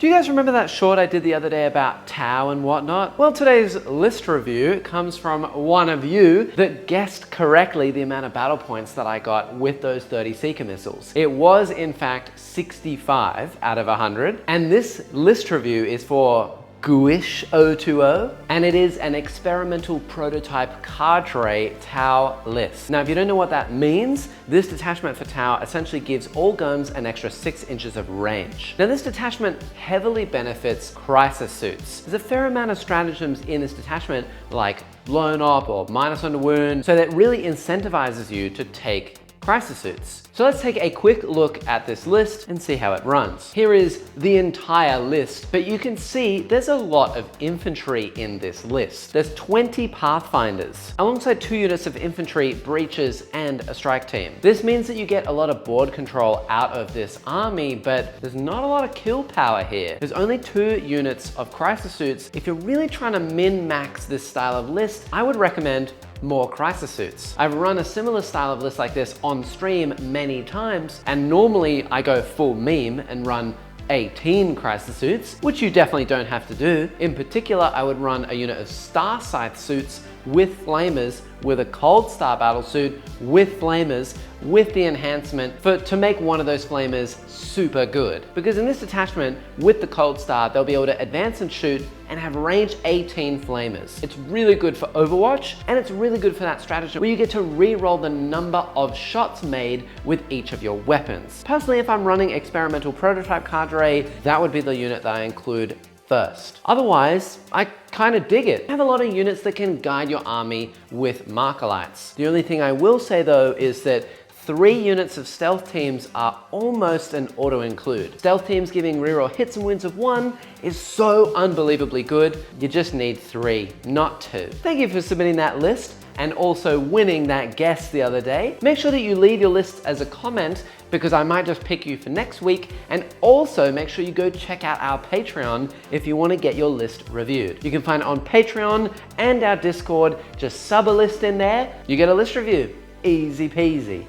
Do you guys remember that short I did the other day about Tau and whatnot? Well, today's list review comes from one of you that guessed correctly the amount of battle points that I got with those 30 Seeker missiles. It was in fact 65 out of 100, and this list review is for Guish 020, and it is an experimental prototype cadre Tau list. Now, if you don't know what that means, this detachment for Tau essentially gives all guns an extra 6 inches of range. Now, this detachment heavily benefits crisis suits. There's a fair amount of stratagems in this detachment, like blown up or minus on the wound, so that really incentivizes you to take crisis suits. So let's take a quick look at this list and see how it runs. Here is the entire list, but you can see there's a lot of infantry in this list. There's 20 Pathfinders, alongside 2 units of infantry, breaches, and a strike team. This means that you get a lot of board control out of this army, but there's not a lot of kill power here. There's only 2 units of crisis suits. If you're really trying to min-max this style of list, I would recommend more crisis suits. I've run a similar style of list like this on stream many times, and normally I go full meme and run 18 crisis suits, which you definitely don't have to do. In particular, I would run a unit of Star Scythe suits with flamers, with a Cold Star battle suit with flamers, with the enhancement to make one of those flamers super good. Because in this detachment, with the Cold Star, they'll be able to advance and shoot and have range 18 flamers. It's really good for Overwatch, and it's really good for that strategy where you get to re-roll the number of shots made with each of your weapons. Personally, if I'm running experimental prototype cadre, that would be the unit that I include first. Otherwise, I kind of dig it. I have a lot of units that can guide your army with marker lights. The only thing I will say though is that 3 units of stealth teams are almost an auto-include. Stealth teams giving reroll hits and wins of 1 is so unbelievably good. You just need 3, not 2. Thank you for submitting that list and also winning that guess the other day. Make sure that you leave your list as a comment because I might just pick you for next week, and also make sure you go check out our Patreon if you want to get your list reviewed. You can find it on Patreon and our Discord. Just sub a list in there, you get a list review. Easy peasy.